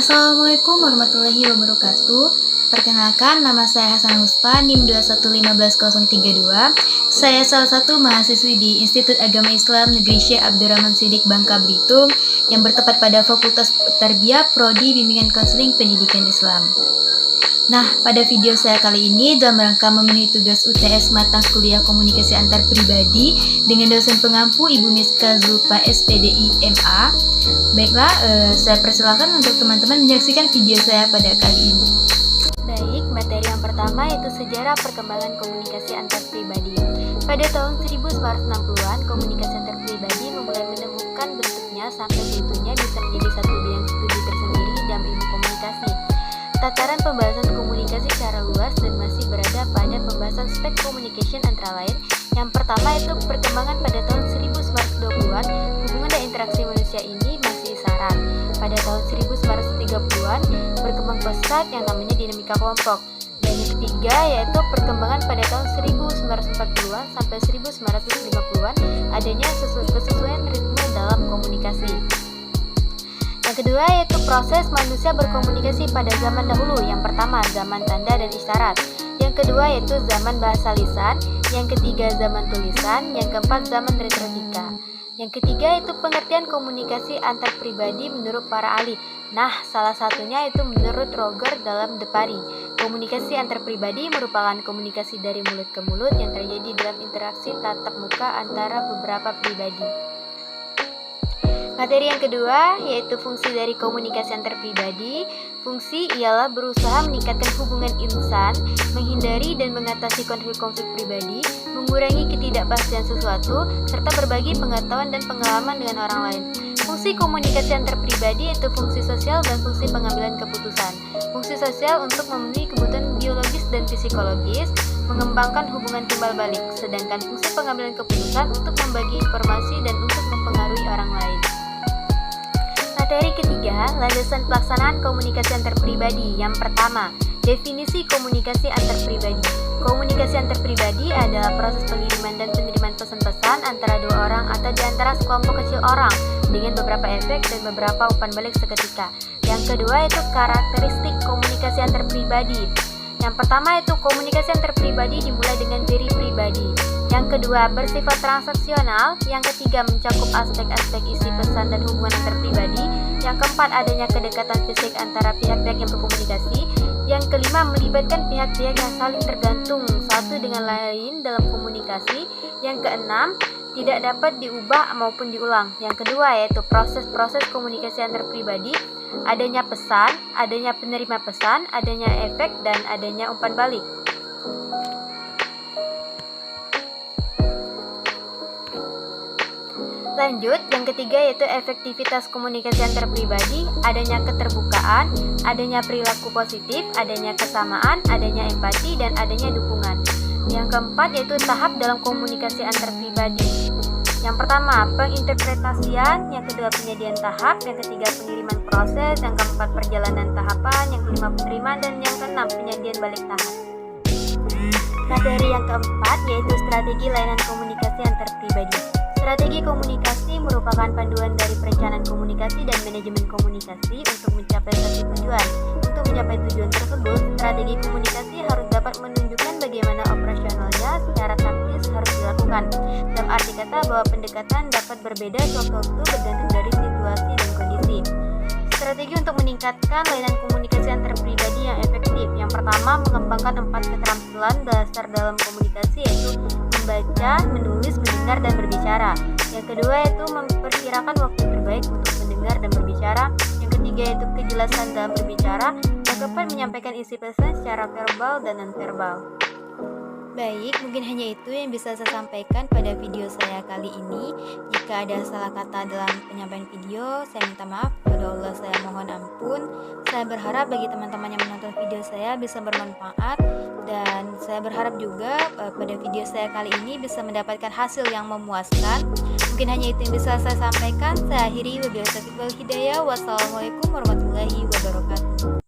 Assalamualaikum warahmatullahi wabarakatuh. Perkenalkan, nama saya Hasan Huspa, NIM 2151032. Saya salah satu mahasiswi di Institut Agama Islam Negeri Syekh Abdurrahman Siddiq Bangka Belitung yang bertempat pada Fakultas Tarbiyah Prodi Bimbingan Konseling Pendidikan Islam. Nah, pada video saya kali ini dalam rangka memenuhi tugas UTS mata kuliah komunikasi antar pribadi dengan dosen pengampu Ibu Miska Zulfa SPDI MA. Baiklah, saya persilakan untuk teman-teman menyaksikan video saya pada kali ini. Baik, materi yang pertama yaitu sejarah perkembangan komunikasi antar pribadi. Pada tahun 1960-an, komunikasi antar pribadi mulai menemukan bentuknya sampai seutuhnya bisa menjadi satu bidang studi tersendiri dalam ilmu komunikasi. Tataran pembahasan komunikasi secara luas dan masih berada pada pembahasan spek communication antara lain. Yang pertama itu perkembangan pada tahun 1920-an, hubungan dan interaksi manusia ini masih syarat. Pada tahun 1930-an, berkembang pesat yang namanya dinamika kelompok. Dan yang ketiga yaitu perkembangan pada tahun 1940-an sampai 1950-an, adanya kesesuaian ritme dalam komunikasi. Yang kedua yaitu proses manusia berkomunikasi pada zaman dahulu. Yang pertama, zaman tanda dan isyarat. Yang kedua yaitu zaman bahasa lisan. Yang ketiga, zaman tulisan. Yang keempat, zaman retorika. Yang ketiga yaitu pengertian komunikasi antar pribadi menurut para ahli. Nah, salah satunya itu menurut Roger dalam The Pari. Komunikasi antar pribadi merupakan komunikasi dari mulut ke mulut yang terjadi dalam interaksi tatap muka antara beberapa pribadi. Materi yang kedua yaitu fungsi dari komunikasi antar pribadi. Fungsi ialah berusaha meningkatkan hubungan insan, menghindari dan mengatasi konflik-konflik pribadi, mengurangi ketidakpastian sesuatu, serta berbagi pengetahuan dan pengalaman dengan orang lain. Fungsi komunikasi antar pribadi yaitu fungsi sosial dan fungsi pengambilan keputusan. Fungsi sosial untuk memenuhi kebutuhan biologis dan psikologis, mengembangkan hubungan timbal balik, sedangkan fungsi pengambilan keputusan untuk membagi informasi dan untuk mempengaruhi orang lain. Materi ketiga, landasan pelaksanaan komunikasi antar pribadi. Yang pertama, definisi komunikasi antar pribadi. Komunikasi antar pribadi adalah proses pengiriman dan penerimaan pesan-pesan antara dua orang atau di antara sekelompok kecil orang dengan beberapa efek dan beberapa umpan balik seketika. Yang kedua itu karakteristik komunikasi antar pribadi. Yang pertama itu komunikasi antar pribadi dimulai dengan diri pribadi. Yang kedua, bersifat transaksional. Yang ketiga, mencakup aspek-aspek isi pesan dan hubungan antar pribadi. Yang keempat, adanya kedekatan fisik antara pihak-pihak yang berkomunikasi. Yang kelima, melibatkan pihak-pihak yang saling tergantung satu dengan lain dalam komunikasi. Yang keenam, tidak dapat diubah maupun diulang. Yang kedua yaitu proses-proses komunikasi antar pribadi. Adanya pesan, adanya penerima pesan, adanya efek, dan adanya umpan balik. Lanjut, yang ketiga yaitu efektivitas komunikasi antar pribadi, adanya keterbukaan, adanya perilaku positif, adanya kesamaan, adanya empati, dan adanya dukungan. Yang keempat yaitu tahap dalam komunikasi antar pribadi. Yang pertama, penginterpretasian, yang kedua penyediaan tahap, yang ketiga pengiriman proses, yang keempat perjalanan tahapan, yang kelima penerimaan, dan yang keenam penyediaan balik tahap. Materi yang keempat yaitu strategi layanan komunikasi antar pribadi. Strategi komunikasi merupakan panduan dari perencanaan komunikasi dan manajemen komunikasi untuk mencapai satu tujuan. Untuk mencapai tujuan tersebut, strategi komunikasi harus dapat menunjukkan bagaimana operasionalnya secara taktis harus dilakukan. Dalam arti kata bahwa pendekatan dapat berbeda sewaktu-waktu bergantung dari situasi dan kondisi. Strategi untuk meningkatkan layanan komunikasi antar pribadi yang efektif. Yang pertama, mengembangkan 4 keterampilan dasar dalam komunikasi yaitu membaca, menulis, mendengar, dan berbicara. Yang kedua yaitu memperkirakan waktu terbaik untuk mendengar dan berbicara. Yang ketiga yaitu kejelasan dalam berbicara. Yang keempat, menyampaikan isi pesan secara verbal dan non-verbal. Baik, mungkin hanya itu yang bisa saya sampaikan pada video saya kali ini. Jika ada salah kata dalam penyampaian video, saya minta maaf. Kepada Allah saya mohon ampun. Saya berharap bagi teman-teman yang menonton video saya bisa bermanfaat. Dan saya berharap juga pada video saya kali ini bisa mendapatkan hasil yang memuaskan. Mungkin hanya itu yang bisa saya sampaikan. Saya akhiri, wabillahi taufiq wal hidayah. Wassalamualaikum warahmatullahi wabarakatuh.